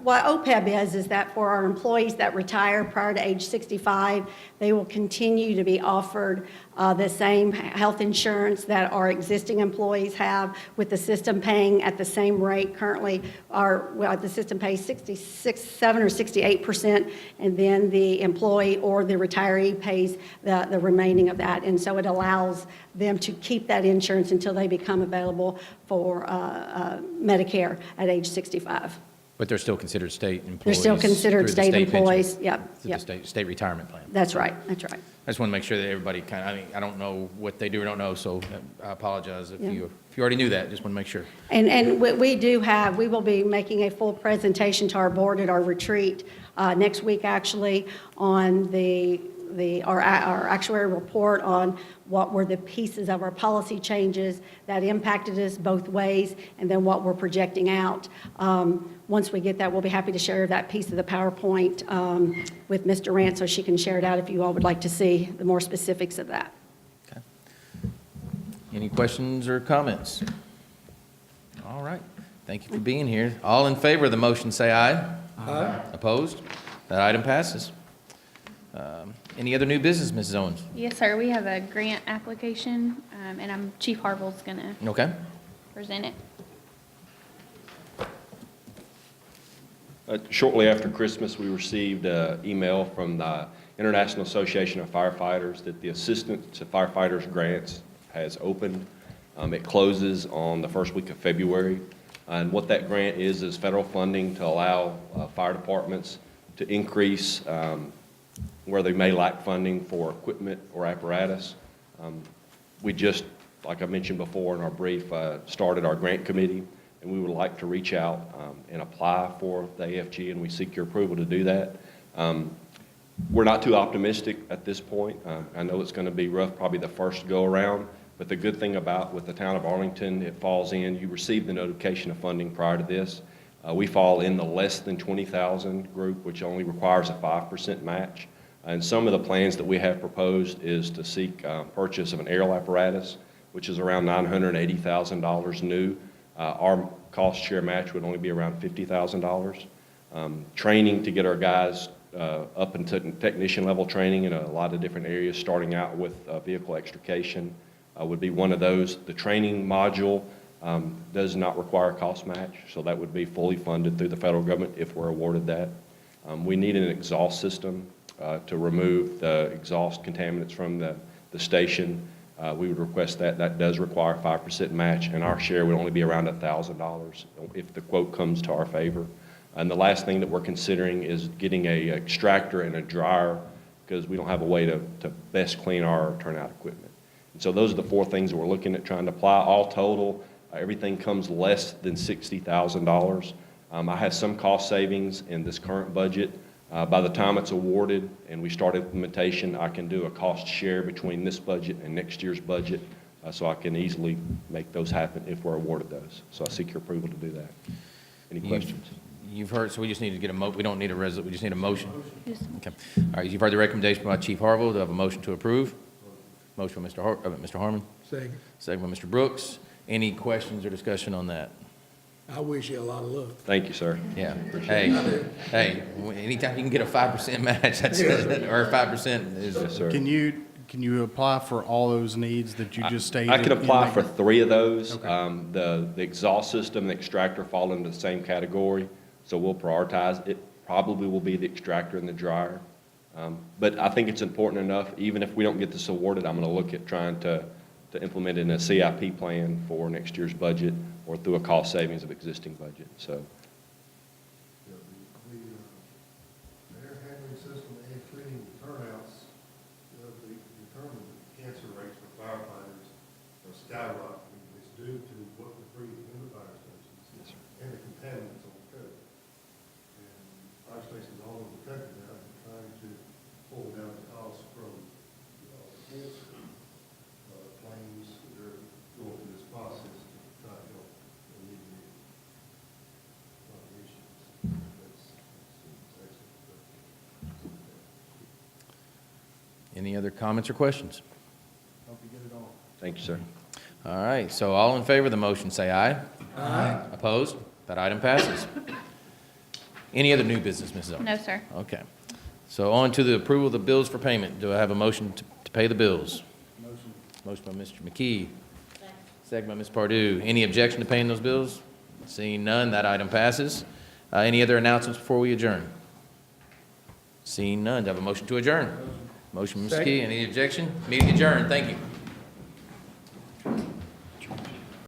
what OPEB is that for our employees that retire prior to age 65, they will continue to be offered the same health insurance that our existing employees have, with the system paying at the same rate. Currently, the system pays 67 or 68%, and then the employee or the retiree pays the remaining of that. And so it allows them to keep that insurance until they become available for Medicare at age 65. But they're still considered state employees. They're still considered through the state pension, employees, yep. through the state retirement plan. That's right. I just want to make sure that everybody I don't know what they do or don't know, so I apologize if you already knew that, just want to make sure. And we will be making a full presentation to our board at our retreat next week, actually, on the our actuary report on what were the pieces of our policy changes that impacted us both ways, and then what we're projecting out. Once we get that, we'll be happy to share that piece of the PowerPoint with Ms. Durant so she can share it out if you all would like to see the more specifics of that. Okay. Any questions or comments? All right. Thank you for being here. All in favor of the motion, say aye. Aye. Opposed? That item passes. Any other new business, Mrs. Owens? Yes, sir, we have a grant application, and Chief Harville's gonna Okay. present it. Shortly after Christmas, we received an email from the International Association of Firefighters that the Assistance to Firefighters Grants has opened. It closes on the first week of February. And what that grant is federal funding to allow fire departments to increase where they may lack funding for equipment or apparatus. We just, like I mentioned before in our brief, started our grant committee, and we would like to reach out and apply for the AFG, and we seek your approval to do that. We're not too optimistic at this point. I know it's going to be rough, probably the first go-around, but the good thing about with the town of Arlington, it falls in, you receive the notification of funding prior to this. We fall in the less than 20,000 group, which only requires a 5% match. And some of the plans that we have proposed is to seek purchase of an aerial apparatus, which is around $980,000 new. Our cost share match would only be around $50,000. Training to get our guys up into technician level training in a lot of different areas, starting out with vehicle extrication would be one of those. The training module does not require a cost match, so that would be fully funded through the federal government if we're awarded that. We need an exhaust system to remove the exhaust contaminants from the station. We would request that. That does require a 5% match, and our share would only be around $1,000 if the quote comes to our favor. And the last thing that we're considering is getting a extractor and a dryer, because we don't have a way to best clean our turnout equipment. And so those are the four things that we're looking at trying to apply. All total, everything comes less than $60,000. I have some cost savings in this current budget. By the time it's awarded and we start implementation, I can do a cost share between this budget and next year's budget, so I can easily make those happen if we're awarded those. So I seek your approval to do that. Any questions? You've heard, so we just need to get we don't need a we just need a motion. Okay. All right, you've heard the recommendation by Chief Harville. Do I have a motion to approve? Motion by Mr. Harmon. Second. Second by Mr. Brooks. Any questions or discussion on that? I wish you a lot of luck. Thank you, sir. Yeah. Hey, anytime you can get a 5% match, that's, or 5% is. Yes, sir. Can you apply for all those needs that you just stated? I can apply for 3 of those. Okay. The exhaust system, the extractor fall into the same category, so we'll prioritize. It probably will be the extractor and the dryer. But I think it's important enough, even if we don't get this awarded, I'm going to look at trying to implement it in a CIP plan for next year's budget or through a cost savings of existing budget. So. The air handling system and cleaning turnouts, determine the cancer rates for firefighters are skyrocketing. It's due to what we breathe in the fire stations and the contaminants on the code. And fire stations all over the country now are trying to pull down the costs from cancer claims that are going through this process to try to help alleviate a lot of issues. That's excellent. Any other comments or questions? Hope you get it all. Thank you, sir. All right, so all in favor of the motion, say aye. Aye. Opposed? That item passes. Any other new business, Mrs. Owens? No, sir. Okay. So on to the approval of the bills for payment. Do I have a motion to pay the bills? Motion. Motion by Mr. McKee. Second by Ms. Pardue. Any objection to paying those bills? Seeing none, that item passes. Any other announcements before we adjourn? Seeing none, do I have a motion to adjourn? Motion by Ms. McKee. Any objection? Meeting adjourned. Thank you.